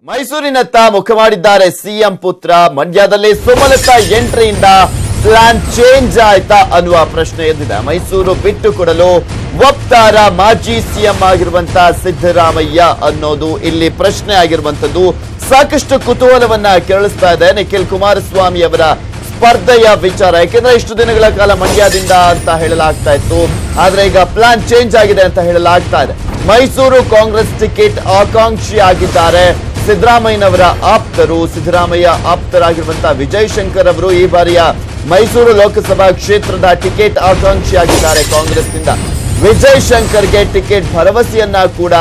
ಮೈಸೂರಿನತ್ತ ಮುಖ ಮಾಡಿದ್ದಾರೆ ಸಿಎಂ ಪುತ್ರ. ಮಂಡ್ಯದಲ್ಲಿ ಸುಮಲತಾ ಎಂಟ್ರಿಯಿಂದ ಪ್ಲಾನ್ ಚೇಂಜ್ ಆಯ್ತಾ ಅನ್ನುವ ಪ್ರಶ್ನೆ ಎದ್ದಿದೆ. ಮೈಸೂರು ಬಿಟ್ಟು ಕೊಡಲು ಒಪ್ತಾರ ಮಾಜಿ ಸಿಎಂ ಆಗಿರುವಂತಹ ಸಿದ್ದರಾಮಯ್ಯ ಅನ್ನೋದು ಇಲ್ಲಿ ಪ್ರಶ್ನೆ ಆಗಿರುವಂತದ್ದು. ಸಾಕಷ್ಟು ಕುತೂಹಲವನ್ನ ಕೆರಳಿಸ್ತಾ ಇದೆ ನಿಖಿಲ್ ಕುಮಾರಸ್ವಾಮಿ ಅವರ ಸ್ಪರ್ಧೆಯ ವಿಚಾರ. ಯಾಕೆಂದ್ರೆ ಇಷ್ಟು ದಿನಗಳ ಕಾಲ ಮಂಡ್ಯದಿಂದ ಅಂತ ಹೇಳಲಾಗ್ತಾ ಇತ್ತು, ಆದ್ರೆ ಈಗ ಪ್ಲಾನ್ ಚೇಂಜ್ ಆಗಿದೆ ಅಂತ ಹೇಳಲಾಗ್ತಾ ಇದೆ. ಮೈಸೂರು ಕಾಂಗ್ರೆಸ್ ಟಿಕೆಟ್ ಆಕಾಂಕ್ಷಿ ಆಗಿದ್ದಾರೆ ಸಿದ್ದರಾಮಯ್ಯನವರ ಆಪ್ತರು. ಸಿದ್ದರಾಮಯ್ಯ ಆಪ್ತರಾಗಿರುವಂತಹ ವಿಜಯ್ ಶಂಕರ್ ಅವರು ಈ ಬಾರಿಯ ಮೈಸೂರು ಲೋಕಸಭಾ ಕ್ಷೇತ್ರದ ಟಿಕೆಟ್ ಆಕಾಂಕ್ಷಿಯಾಗಿದ್ದಾರೆ ಕಾಂಗ್ರೆಸ್ನಿಂದ. ವಿಜಯ್ ಶಂಕರ್ಗೆ ಟಿಕೆಟ್ ಭರವಸೆಯನ್ನ ಕೂಡ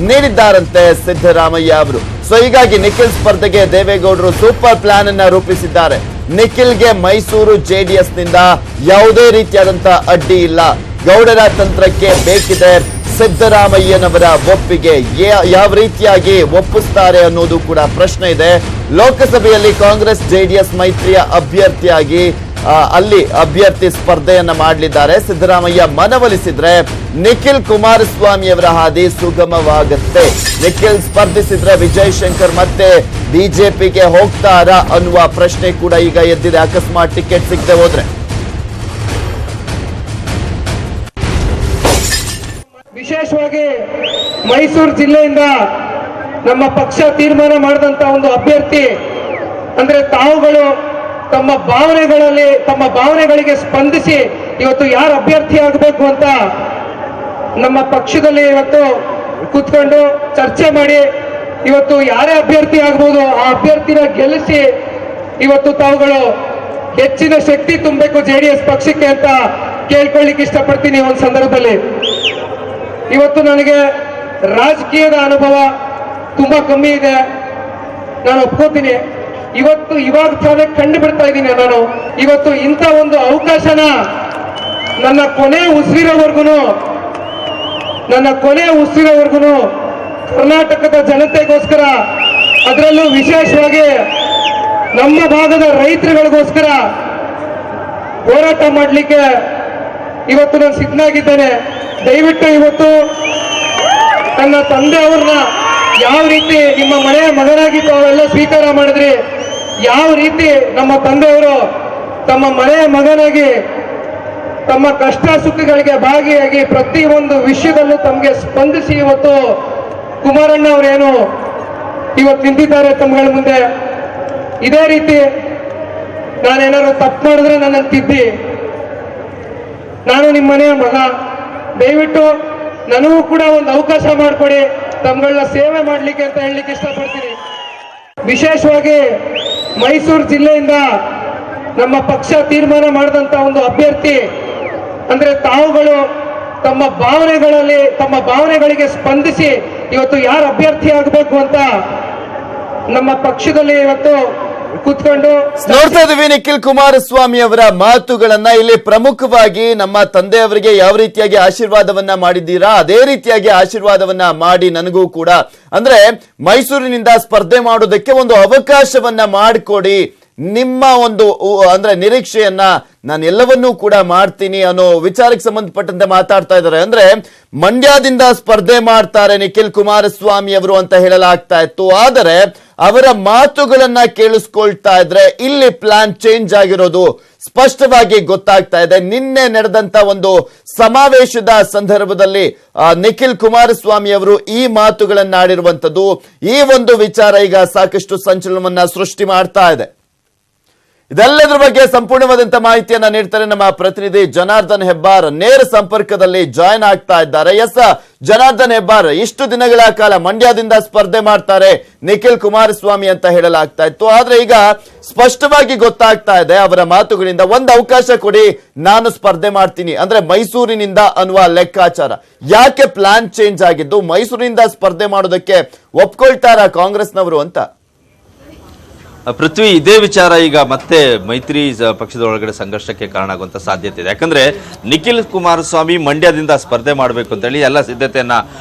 ನೀಡಿದ್ದಾರಂತೆ ಸಿದ್ದರಾಮಯ್ಯ ಅವರು. ಸೊ ಹೀಗಾಗಿ ನಿಖಿಲ್ ಸ್ಪರ್ಧೆಗೆ ದೇವೇಗೌಡರು ಸೂಪರ್ ಪ್ಲಾನ್ ಅನ್ನ ರೂಪಿಸಿದ್ದಾರೆ. ನಿಖಿಲ್ಗೆ ಮೈಸೂರು ಜೆಡಿಎಸ್ ನಿಂದ ಯಾವುದೇ ರೀತಿಯಾದಂತಹ ಅಡ್ಡಿ ಇಲ್ಲ. ಗೌಡರ ತಂತ್ರಕ್ಕೆ ಬೇಕಿದೆ ಸಿದ್ದರಾಮಯ್ಯನವರ ಒಪ್ಪಿಗೆ. ಯಾವ ರೀತಿಯಾಗಿ ಒಪ್ಪಿಸ್ತಾರೆ ಅನ್ನೋದು ಕೂಡ ಪ್ರಶ್ನೆ ಇದೆ. ಲೋಕಸಭೆಯಲ್ಲಿ ಕಾಂಗ್ರೆಸ್ ಜೆಡಿಎಸ್ ಮೈತ್ರಿಯ ಅಭ್ಯರ್ಥಿಯಾಗಿ ಅಲ್ಲಿ ಅಭ್ಯರ್ಥಿ ಸ್ಪರ್ಧೆಯನ್ನ ಮಾಡಲಿದ್ದಾರೆ. ಸಿದ್ದರಾಮಯ್ಯ ಮನವೊಲಿಸಿದ್ರೆ ನಿಖಿಲ್ ಕುಮಾರಸ್ವಾಮಿ ಅವರ ಹಾದಿ ಸುಗಮವಾಗುತ್ತೆ. ನಿಖಿಲ್ ಸ್ಪರ್ಧಿಸಿದ್ರೆ ವಿಜಯ್ ಶಂಕರ್ ಮತ್ತೆ ಬಿಜೆಪಿಗೆ ಹೋಗ್ತಾರಾ ಅನ್ನುವ ಪ್ರಶ್ನೆ ಕೂಡ ಈಗ ಎದ್ದಿದೆ. ಅಕಸ್ಮಾತ್ ಟಿಕೆಟ್ ಸಿಗದೆ ಹೋದ್ರೆ ವಿಶೇಷವಾಗಿ ಮೈಸೂರು ಜಿಲ್ಲೆಯಿಂದ ನಮ್ಮ ಪಕ್ಷ ತೀರ್ಮಾನ ಮಾಡಿದಂತ ಒಂದು ಅಭ್ಯರ್ಥಿ ಅಂದ್ರೆ ತಾವುಗಳು ತಮ್ಮ ಭಾವನೆಗಳಿಗೆ ಸ್ಪಂದಿಸಿ ಇವತ್ತು ಯಾರು ಅಭ್ಯರ್ಥಿ ಆಗಬೇಕು ಅಂತ ನಮ್ಮ ಪಕ್ಷದಲ್ಲಿ ಇವತ್ತು ಕೂತ್ಕೊಂಡು ಚರ್ಚೆ ಮಾಡಿ ಇವತ್ತು ಯಾರೇ ಅಭ್ಯರ್ಥಿ ಆಗ್ಬೋದು ಆ ಅಭ್ಯರ್ಥಿನ ಗೆಲ್ಲಿಸಿ ಇವತ್ತು ತಾವುಗಳು ಹೆಚ್ಚಿನ ಶಕ್ತಿ ತುಂಬಬೇಕು ಜೆಡಿಎಸ್ ಪಕ್ಷಕ್ಕೆ ಅಂತ ಕೇಳ್ಕೊಳ್ಳಿಕ್ಕೆ ಇಷ್ಟಪಡ್ತೀನಿ. ಒಂದು ಸಂದರ್ಭದಲ್ಲಿ ಇವತ್ತು ನನಗೆ ರಾಜಕೀಯದ ಅನುಭವ ತುಂಬಾ ಕಮ್ಮಿ ಇದೆ, ನಾನು ಒಪ್ಕೋತೀನಿ. ಇವಾಗ ತಾನೇ ಕಂಡು ಬಿಡ್ತಾ ಇದ್ದೀನಿ ನಾನು. ಇವತ್ತು ಇಂಥ ಒಂದು ಅವಕಾಶನ ನನ್ನ ಕೊನೆ ಉಸಿರೋವರೆಗೂ ಕರ್ನಾಟಕದ ಜನತೆಗೋಸ್ಕರ, ಅದರಲ್ಲೂ ವಿಶೇಷವಾಗಿ ನಮ್ಮ ಭಾಗದ ರೈತರುಗಳಿಗೋಸ್ಕರ ಹೋರಾಟ ಮಾಡಲಿಕ್ಕೆ ಇವತ್ತು ನಾನು ಸಿದ್ಧನಾಗಿದ್ದೇನೆ. ದಯವಿಟ್ಟು ಇವತ್ತು ನನ್ನ ತಂದೆ ಅವ್ರನ್ನ ಯಾವ ರೀತಿ ನಿಮ್ಮ ಮನೆಯ ಮಗನಾಗಿ ತಾವೆಲ್ಲ ಸ್ವೀಕಾರ ಮಾಡಿದ್ರಿ, ಯಾವ ರೀತಿ ನಮ್ಮ ತಂದೆಯವರು ತಮ್ಮ ಮನೆಯ ಮಗನಾಗಿ ತಮ್ಮ ಕಷ್ಟ ಸುಖಗಳಿಗೆ ಭಾಗಿಯಾಗಿ ಪ್ರತಿಯೊಂದು ವಿಷಯದಲ್ಲೂ ತಮಗೆ ಸ್ಪಂದಿಸಿ ಇವತ್ತು ಕುಮಾರಣ್ಣ ಅವರೇನು ಇವತ್ತು ನಿಂತಿದ್ದಾರೆ ತಮ್ಮಗಳ ಮುಂದೆ. ಇದೇ ರೀತಿ ನಾನೇನಾದ್ರು ತಪ್ಪು ಮಾಡಿದ್ರೆ ನನ್ನನ್ನು ತಿದ್ದಿ. ನಾನು ನಿಮ್ಮ ಮನೆಯ ಮಗ, ದಯವಿಟ್ಟು ನನಗೂ ಕೂಡ ಒಂದು ಅವಕಾಶ ಮಾಡಿಕೊಡಿ ತಮ್ಮಗಳನ್ನ ಸೇವೆ ಮಾಡಲಿಕ್ಕೆ ಅಂತ ಹೇಳಲಿಕ್ಕೆ ಇಷ್ಟಪಡ್ತೀನಿ. ವಿಶೇಷವಾಗಿ ಮೈಸೂರು ಜಿಲ್ಲೆಯಿಂದ ನಮ್ಮ ಪಕ್ಷ ತೀರ್ಮಾನ ಮಾಡಿದಂತ ಒಂದು ಅಭ್ಯರ್ಥಿ ಅಂದ್ರೆ ತಾವುಗಳು ತಮ್ಮ ಭಾವನೆಗಳಿಗೆ ಸ್ಪಂದಿಸಿ ಇವತ್ತು ಯಾರು ಅಭ್ಯರ್ಥಿ ಆಗಬೇಕು ಅಂತ ನಮ್ಮ ಪಕ್ಷದಲ್ಲಿ ಇವತ್ತು ಕೂತ್ಕೊಂಡು ನೋಡ್ತಾ ಇದೀವಿ. ನಿಖಿಲ್ ಕುಮಾರಸ್ವಾಮಿ ಅವರ ಮಾತುಗಳನ್ನ ಇಲ್ಲಿ ಪ್ರಮುಖವಾಗಿ ನಮ್ಮ ತಂದೆಯವರಿಗೆ ಯಾವ ರೀತಿಯಾಗಿ ಆಶೀರ್ವಾದವನ್ನ ಮಾಡಿದ್ದೀರಾ ಅದೇ ರೀತಿಯಾಗಿ ಆಶೀರ್ವಾದವನ್ನ ಮಾಡಿ ನನಗೂ ಕೂಡ ಅಂದ್ರೆ ಮೈಸೂರಿನಿಂದ ಸ್ಪರ್ಧೆ ಮಾಡೋದಕ್ಕೆ ಒಂದು ಅವಕಾಶವನ್ನ ಮಾಡಿಕೊಡಿ. ನಿಮ್ಮ ಒಂದು ಅಂದ್ರೆ ನಿರೀಕ್ಷೆಯನ್ನ ನಾನು ಎಲ್ಲವನ್ನೂ ಕೂಡ ಮಾಡ್ತೀನಿ ಅನ್ನೋ ವಿಚಾರಕ್ಕೆ ಸಂಬಂಧಪಟ್ಟಂತೆ ಮಾತಾಡ್ತಾ ಇದ್ದಾರೆ. ಅಂದ್ರೆ ಮಂಡ್ಯದಿಂದ ಸ್ಪರ್ಧೆ ಮಾಡ್ತಾರೆ ನಿಖಿಲ್ ಕುಮಾರಸ್ವಾಮಿ ಅವರು ಅಂತ ಹೇಳಲಾಗ್ತಾ ಇತ್ತು, ಆದರೆ ಅವರ ಮಾತುಗಳನ್ನ ಕೇಳಿಸ್ಕೊಳ್ತಾ ಇದ್ರೆ ಇಲ್ಲಿ ಪ್ಲಾನ್ ಚೇಂಜ್ ಆಗಿರೋದು ಸ್ಪಷ್ಟವಾಗಿ ಗೊತ್ತಾಗ್ತಾ ಇದೆ. ನಿನ್ನೆ ನಡೆದಂತ ಒಂದು ಸಮಾವೇಶದ ಸಂದರ್ಭದಲ್ಲಿ ನಿಖಿಲ್ ಕುಮಾರಸ್ವಾಮಿ ಅವರು ಈ ಮಾತುಗಳನ್ನಾಡಿರುವಂತದ್ದು, ಈ ಒಂದು ವಿಚಾರ ಈಗ ಸಾಕಷ್ಟು ಸಂಚಲನವನ್ನ ಸೃಷ್ಟಿ ಮಾಡ್ತಾ ಇದೆ. ಇದೆಲ್ಲದರ ಬಗ್ಗೆ ಸಂಪೂರ್ಣವಾದಂತ ಮಾಹಿತಿಯನ್ನ ನೀಡ್ತಾರೆ ನಮ್ಮ ಪ್ರತಿನಿಧಿ ಜನಾರ್ದನ್ ಹೆಬ್ಬಾರ್. ನೇರ ಸಂಪರ್ಕದಲ್ಲಿ ಜಾಯ್ನ್ ಆಗ್ತಾ ಇದ್ದಾರೆ. ಎಸ್ ಜನಾರ್ದನ್ ಹೆಬ್ಬಾರ್, ಇಷ್ಟು ದಿನಗಳ ಕಾಲ ಮಂಡ್ಯದಿಂದ ಸ್ಪರ್ಧೆ ಮಾಡ್ತಾರೆ ನಿಖಿಲ್ ಕುಮಾರಸ್ವಾಮಿ ಅಂತ ಹೇಳಲಾಗ್ತಾ ಇತ್ತು, ಆದ್ರೆ ಈಗ ಸ್ಪಷ್ಟವಾಗಿ ಗೊತ್ತಾಗ್ತಾ ಇದೆ ಅವರ ಮಾತುಗಳಿಂದ ಒಂದು ಅವಕಾಶ ಕೊಡಿ ನಾನು ಸ್ಪರ್ಧೆ ಮಾಡ್ತೀನಿ ಅಂದ್ರೆ ಮೈಸೂರಿನಿಂದ ಅನ್ನುವ ಲೆಕ್ಕಾಚಾರ. ಯಾಕೆ ಪ್ಲಾನ್ ಚೇಂಜ್ ಆಗಿದ್ದು? ಮೈಸೂರಿನಿಂದ ಸ್ಪರ್ಧೆ ಮಾಡೋದಕ್ಕೆ ಒಪ್ಕೊಳ್ತಾರ ಕಾಂಗ್ರೆಸ್ನವರು ಅಂತ? ಪೃಥ್ವಿ, ಇದೇ ವಿಚಾರ ಈಗ ಮತ್ತೆ ಮೈತ್ರಿ ಪಕ್ಷದ ಒಳಗಡೆ ಸಂಘರ್ಷಕ್ಕೆ ಕಾರಣ ಆಗುವಂತ ಸಾಧ್ಯತೆ ಇದೆ. ಯಾಕಂದ್ರೆ ನಿಖಿಲ್ ಕುಮಾರಸ್ವಾಮಿ ಮಂಡ್ಯದಿಂದ ಸ್ಪರ್ಧೆ ಮಾಡಬೇಕು ಅಂತ ಹೇಳಿ ಎಲ್ಲ ಸಿದ್ಧತೆಯನ್ನ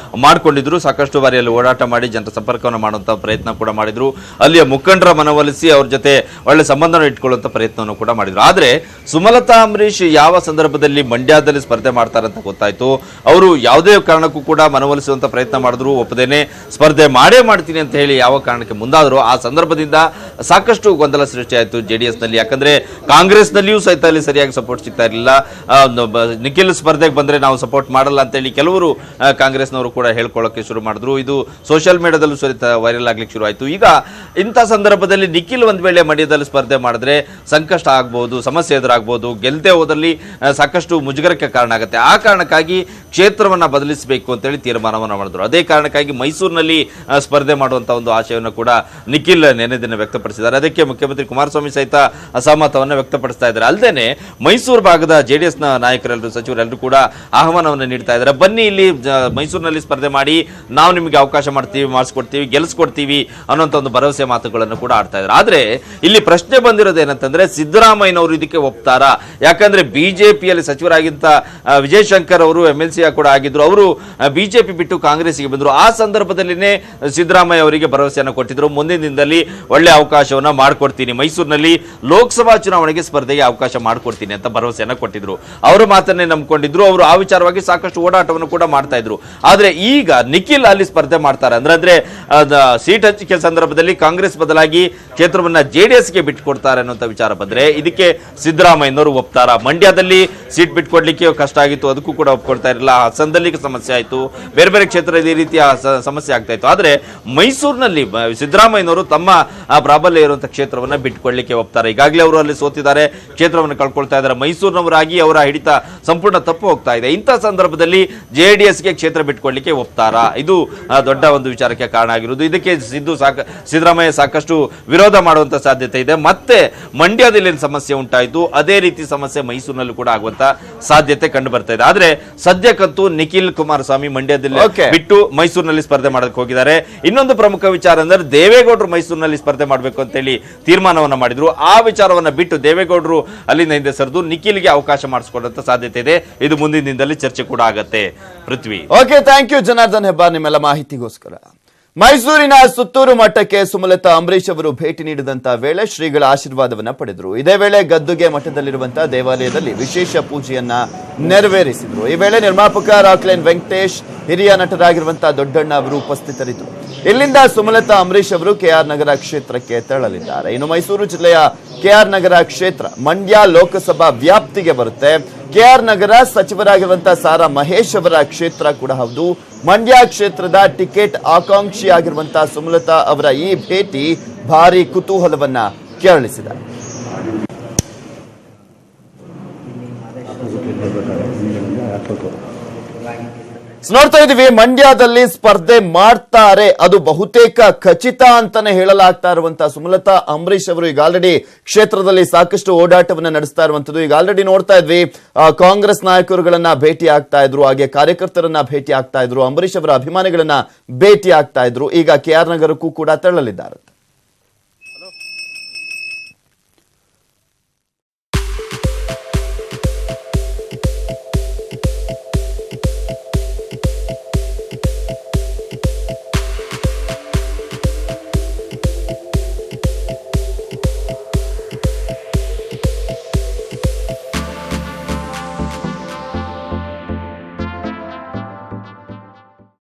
ಮಾಡ್ಕೊಂಡಿದ್ರು. ಸಾಕಷ್ಟು ಬಾರಿ ಅಲ್ಲಿ ಓಡಾಟ ಮಾಡಿ ಜನರ ಸಂಪರ್ಕವನ್ನು ಮಾಡುವಂತ ಪ್ರಯತ್ನ ಕೂಡ ಮಾಡಿದ್ರು. ಅಲ್ಲಿಯ ಮುಖಂಡರ ಮನವೊಲಿಸಿ ಅವ್ರ ಜೊತೆ ಒಳ್ಳೆ ಸಂಬಂಧನ ಇಟ್ಕೊಳ್ಳುವಂತ ಪ್ರಯತ್ನವನ್ನು ಕೂಡ ಮಾಡಿದ್ರು. ಆದ್ರೆ ಸುಮಲತಾ ಅಂಬರೀಶ್ ಯಾವ ಸಂದರ್ಭದಲ್ಲಿ ಮಂಡ್ಯದಲ್ಲಿ ಸ್ಪರ್ಧೆ ಮಾಡ್ತಾರೆ ಅಂತ ಗೊತ್ತಾಯ್ತು, ಅವರು ಯಾವುದೇ ಕಾರಣಕ್ಕೂ ಕೂಡ ಮನವೊಲಿಸುವಂತ ಪ್ರಯತ್ನ ಮಾಡಿದ್ರು. ಒಪ್ಪದೇನೆ ಸ್ಪರ್ಧೆ ಮಾಡೇ ಮಾಡ್ತೀನಿ ಅಂತ ಹೇಳಿ ಯಾವ ಕಾರಣಕ್ಕೆ ಮುಂದಾದ್ರು. ಆ ಸಂದರ್ಭದಿಂದ ಸಾಕಷ್ಟು ಗೊಂದಲ ಸೃಷ್ಟಿಯಾಯಿತು ಜೆಡಿಎಸ್ ನಲ್ಲಿ. ಯಾಕಂದ್ರೆ ಕಾಂಗ್ರೆಸ್ ನಲ್ಲಿಯೂ ಸಹಿತ ಅಲ್ಲಿ ಸರಿಯಾಗಿ ಸಪೋರ್ಟ್ ಸಿಗ್ತಾ ಇರಲಿಲ್ಲ. ನಿಖಿಲ್ ಸ್ಪರ್ಧೆಗೆ ಬಂದ್ರೆ ನಾವು ಸಪೋರ್ಟ್ ಮಾಡಲ್ಲ ಅಂತ ಹೇಳಿ ಕೆಲವರು ಕಾಂಗ್ರೆಸ್ನವರು ಕೂಡ ಹೇಳ್ಕೊಳ್ಳೋಕೆ ಶುರು ಮಾಡಿದ್ರು. ಇದು ಸೋಷಿಯಲ್ ಮೀಡಿಯಾದಲ್ಲೂ ಸಹಿತ ವೈರಲ್ ಆಗ್ಲಿಕ್ಕೆ ಶುರು ಆಯ್ತು. ಈಗ ಇಂಥ ಸಂದರ್ಭದಲ್ಲಿ ನಿಖಿಲ್ ಒಂದ್ ವೇಳೆ ಮಂಡ್ಯದಲ್ಲಿ ಸ್ಪರ್ಧೆ ಮಾಡಿದ್ರೆ ಸಂಕಷ್ಟ ಆಗ್ಬಹುದು, ಸಮಸ್ಯೆ ಎದುರಾಗಬಹುದು. ಗೆಲ್ಲದೆ ಹೋದಲ್ಲಿ ಸಾಕಷ್ಟು ಮುಜುಗರಕ್ಕೆ ಕಾರಣ ಆಗುತ್ತೆ. ಆ ಕಾರಣಕ್ಕಾಗಿ ಕ್ಷೇತ್ರವನ್ನ ಬದಲಿಸಬೇಕು ಅಂತ ಹೇಳಿ ತೀರ್ಮಾನವನ್ನ ಮಾಡಿದ್ರು. ಅದೇ ಕಾರಣಕ್ಕಾಗಿ ಮೈಸೂರಿನಲ್ಲಿ ಸ್ಪರ್ಧೆ ಮಾಡುವಂತಹ ಒಂದು ಆಶಯವನ್ನು ಕೂಡ ನಿಖಿಲ್ ನೆನೆ ದಿನ ವ್ಯಕ್ತಪಡಿಸಿದ್ದಾರೆ. ಅದಕ್ಕೆ ಮುಖ್ಯಮಂತ್ರಿ ಕುಮಾರಸ್ವಾಮಿ ಸಹಿತ ಅಸಹಮತವನ್ನು ವ್ಯಕ್ತಪಡಿಸ್ತಾ ಇದ್ದಾರೆ. ಅಲ್ಲದೆ ಮೈಸೂರು ಭಾಗದ ಜೆಡಿಎಸ್ ನ ನಾಯಕರೆಲ್ಲರೂ, ಸಚಿವರೆಲ್ಲರೂ ಕೂಡ ಆಹ್ವಾನವನ್ನು ನೀಡ್ತಾ ಇದ್ದಾರೆ. ಬನ್ನಿ ಇಲ್ಲಿ ಮೈಸೂರಿನಲ್ಲಿ ಸ್ಪರ್ಧೆ ಮಾಡಿ, ನಾವು ನಿಮಗೆ ಅವಕಾಶ ಮಾಡ್ತೀವಿ, ಮಾಡಿಸ್ಕೊಡ್ತೀವಿ, ಗೆಲ್ಲಿಸ್ಕೊಡ್ತೀವಿ ಅನ್ನೋಂಥ ಒಂದು ಭರವಸೆ ಮಾತುಗಳನ್ನು ಕೂಡ ಆಡ್ತಾ ಇದ್ದಾರೆ. ಆದ್ರೆ ಇಲ್ಲಿ ಪ್ರಶ್ನೆ ಬಂದಿರೋದು ಏನಂತಂದ್ರೆ, ಸಿದ್ದರಾಮಯ್ಯನವರು ಇದಕ್ಕೆ ಒಪ್ತಾರಾ? ಯಾಕಂದ್ರೆ ಬಿಜೆಪಿಯಲ್ಲಿ ಸಚಿವರಾಗಿದ್ದ ವಿಜಯಶಂಕರ್ ಅವರು MLC ಕೂಡ ಆಗಿದ್ರು. ಅವರು ಬಿಜೆಪಿ ಬಿಟ್ಟು ಕಾಂಗ್ರೆಸ್ಗೆ ಬಂದ್ರು. ಆ ಸಂದರ್ಭದಲ್ಲಿನೇ ಸಿದ್ದರಾಮಯ್ಯ ಅವರಿಗೆ ಭರವಸೆಯನ್ನು ಕೊಟ್ಟಿದ್ರು, ಮುಂದಿನ ದಿನದಲ್ಲಿ ಒಳ್ಳೆ ಅವಕಾಶವನ್ನ ಮಾಡಿಕೊಡ್ತೀನಿ, ಮೈಸೂರಿನಲ್ಲಿ ಲೋಕಸಭಾ ಚುನಾವಣೆಗೆ ಸ್ಪರ್ಧೆಗೆ ಅವಕಾಶ ಮಾಡಿಕೊಡ್ತೀನಿ ಅಂತ ಭರವಸೆಯನ್ನ ಕೊಟ್ಟಿದ್ರು. ಅವರ ಮಾತನ್ನೇ ನಂಬ್ಕೊಂಡಿದ್ರು. ಅವರು ಆ ವಿಚಾರವಾಗಿ ಸಾಕಷ್ಟು ಓಡಾಟವನ್ನು ಕೂಡ ಮಾಡ್ತಾ ಇದ್ರು. ಆದ್ರೆ ಈಗ ನಿಖಿಲ್ ಅಲ್ಲಿ ಸ್ಪರ್ಧೆ ಮಾಡ್ತಾರೆ ಅಂದ್ರೆ ಸೀಟ್ ಹಂಚಿಕೆ ಸಂದರ್ಭದಲ್ಲಿ ಕಾಂಗ್ರೆಸ್ ಬದಲಾಗಿ ಕ್ಷೇತ್ರವನ್ನ ಜೆಡಿಎಸ್ಗೆ ಬಿಟ್ಟುಕೊಡ್ತಾರೆ ಅನ್ನುವಂಥ ವಿಚಾರ ಬಂದ್ರೆ ಇದಕ್ಕೆ ಸಿದ್ದರಾಮಯ್ಯನವರು ಒಪ್ತಾರ? ಮಂಡ್ಯದಲ್ಲಿ ಸೀಟ್ ಬಿಟ್ಕೊಡ್ಲಿಕ್ಕೆ ಕಷ್ಟ ಆಗಿತ್ತು, ಅದಕ್ಕೂ ಕೂಡ ಒಪ್ಕೊಳ್ತಾ ಇರಲಿಲ್ಲ. ಹಾಸನದಲ್ಲಿ ಸಮಸ್ಯೆ ಆಯ್ತು, ಬೇರೆ ಬೇರೆ ಕ್ಷೇತ್ರದಲ್ಲಿ ಈ ರೀತಿಯ ಸಮಸ್ಯೆ ಆಗ್ತಾ ಇತ್ತು. ಆದ್ರೆ ಮೈಸೂರಿನಲ್ಲಿ ಸಿದ್ದರಾಮಯ್ಯನವರು ತಮ್ಮ ಪ್ರಾಬಲ್ಯ ಇರುವಂತಹ ಕ್ಷೇತ್ರವನ್ನ ಬಿಟ್ಕೊಡ್ಲಿಕ್ಕೆ ಒಪ್ತಾರೆ. ಈಗಾಗಲೇ ಅವರು ಅಲ್ಲಿ ಸೋತಿದ್ದಾರೆ, ಕ್ಷೇತ್ರವನ್ನು ಕಳ್ಕೊಳ್ತಾ ಇದ್ದಾರೆ. ಮೈಸೂರಿನವರಾಗಿ ಅವರ ಹಿಡಿತ ಸಂಪೂರ್ಣ ತಪ್ಪು ಹೋಗ್ತಾ ಇದೆ. ಇಂಥ ಸಂದರ್ಭದಲ್ಲಿ ಜೆಡಿಎಸ್ಗೆ ಕ್ಷೇತ್ರ ಬಿಟ್ಕೊಡ್ಲಿಕ್ಕೆ ಒಪ್ತಾರಾ? ಇದು ದೊಡ್ಡ ಒಂದು ವಿಚಾರಕ್ಕೆ ಕಾರಣ ಆಗಿರುವುದು. ಇದಕ್ಕೆ ಸಿದ್ದರಾಮಯ್ಯ ಸಾಕಷ್ಟು ವಿರೋಧ ಮಾಡುವಂತ ಸಾಧ್ಯತೆ ಇದೆ. ಮತ್ತೆ ಮಂಡ್ಯದಲ್ಲಿ ಸಮಸ್ಯೆ ಉಂಟಾಯಿತು, ಅದೇ ರೀತಿ ಸಮಸ್ಯೆ ಮೈಸೂರಿನಲ್ಲಿ ಕೂಡ ಆಗುವಂತ ಸಾಧ್ಯತೆ ಕಂಡು ಬರ್ತಾ ಇದೆ. ಆದ್ರೆ ಸದ್ಯಕ್ಕಂತೂ ನಿಖಿಲ್ ಕುಮಾರಸ್ವಾಮಿ ಮಂಡ್ಯದಲ್ಲಿ ಬಿಟ್ಟು ಮೈಸೂರಿನಲ್ಲಿ ಸ್ಪರ್ಧೆ ಮಾಡೋದಕ್ಕೆ ಹೋಗಿದ್ದಾರೆ. ಇನ್ನೊಂದು ಪ್ರಮುಖ ವಿಚಾರ ಅಂದ್ರೆ ದೇವೇಗೌಡರು ಮೈಸೂರಿನಲ್ಲಿ ಸ್ಪರ್ಧೆ ಮಾಡಬೇಕು ಅಂತ ಹೇಳಿ ತೀರ್ಮಾನವನ್ನ ಮಾಡಿದ್ರು. ಆ ವಿಚಾರವನ್ನ ಬಿಟ್ಟು ದೇವೇಗೌಡರು ಅಲ್ಲಿಂದ ಹಿಂದೆ ಸರಿದು ನಿಖಿಲ್ಗೆ ಅವಕಾಶ ಮಾಡಿಸಿಕೊಳ್ಳುವಂತ ಸಾಧ್ಯತೆ ಇದೆ. ಇದು ಮುಂದಿನ ದಿನದಲ್ಲಿ ಚರ್ಚೆ ಕೂಡ ಆಗತ್ತೆ. Prithvi, okay, thank you Janardhan Hebbar ನಿಮ್ಮೆಲ್ಲ ಮಾಹಿತಿಗೋಸ್ಕರ. ಮೈಸೂರಿನ ಸುತ್ತೂರು ಮಠಕ್ಕೆ ಸುಮಲತಾ ಅಂಬರೀಶ್ ಅವರು ಭೇಟಿ ನೀಡಿದಂತ ವೇಳೆ ಶ್ರೀಗಳ ಆಶೀರ್ವಾದವನ್ನ ಪಡೆದರು. ಇದೇ ವೇಳೆ ಗದ್ದುಗೆ ಮಠದಲ್ಲಿರುವಂತಹ ದೇವಾಲಯದಲ್ಲಿ ವಿಶೇಷ ಪೂಜೆಯನ್ನ ನೆರವೇರಿಸಿದ್ರು. ಈ ವೇಳೆ ನಿರ್ಮಾಪಕ ರಾಕ್ಲೈನ್ ವೆಂಕಟೇಶ್, ಹಿರಿಯ ನಟರಾಗಿರುವಂತಹ ದೊಡ್ಡಣ್ಣ ಅವರು ಉಪಸ್ಥಿತರಿದ್ದರು. ಇಲ್ಲಿಂದ ಸುಮಲತಾ ಅಂಬರೀಶ್ ಅವರು KR ನಗರ ಕ್ಷೇತ್ರಕ್ಕೆ ತೆರಳಲಿದ್ದಾರೆ. ಇನ್ನು ಮೈಸೂರು ಜಿಲ್ಲೆಯ KR ನಗರ ಕ್ಷೇತ್ರ ಮಂಡ್ಯ ಲೋಕಸಭಾ ವ್ಯಾಪ್ತಿಗೆ ಬರುತ್ತೆ. KR ನಗರ ಸಚಿವರಾಗಿರುವಂತಹ ಸಾರಾ ಮಹೇಶ್ ಅವರ ಕ್ಷೇತ್ರ ಕೂಡ ಹೌದು. ಮಂಡ್ಯ ಕ್ಷೇತ್ರದ ಟಿಕೆಟ್ ಆಕಾಂಕ್ಷಿಯಾಗಿರುವಂತಹ ಸುಮಲತಾ ಅವರ ಈ ಭೇಟಿ ಭಾರಿ ಕುತೂಹಲವನ್ನ ಕೆರಳಿಸಿದೆ. ನೋಡ್ತಾ ಇದೀವಿ, ಮಂಡ್ಯದಲ್ಲಿ ಸ್ಪರ್ಧೆ ಮಾಡ್ತಾರೆ, ಅದು ಬಹುತೇಕ ಖಚಿತ ಅಂತಾನೆ ಹೇಳಲಾಗ್ತಾ ಇರುವಂತಹ ಸುಮಲತಾ ಅಂಬರೀಶ್ ಅವರು ಈಗ ಆಲ್ರೆಡಿ ಕ್ಷೇತ್ರದಲ್ಲಿ ಸಾಕಷ್ಟು ಓಡಾಟವನ್ನ ನಡೆಸ್ತಾ ಇರುವಂತದ್ದು. ಈಗ ಆಲ್ರೆಡಿ ನೋಡ್ತಾ ಇದ್ವಿ, ಕಾಂಗ್ರೆಸ್ ನಾಯಕರುಗಳನ್ನ ಭೇಟಿ ಆಗ್ತಾ ಇದ್ರು, ಹಾಗೆ ಕಾರ್ಯಕರ್ತರನ್ನ ಭೇಟಿ ಆಗ್ತಾ ಇದ್ರು, ಅಂಬರೀಶ್ ಅವರ ಅಭಿಮಾನಿಗಳನ್ನ ಭೇಟಿ ಆಗ್ತಾ ಇದ್ರು. ಈಗ KR ನಗರಕ್ಕೂ ಕೂಡ ತೆರಳಲಿದ್ದಾರೆ.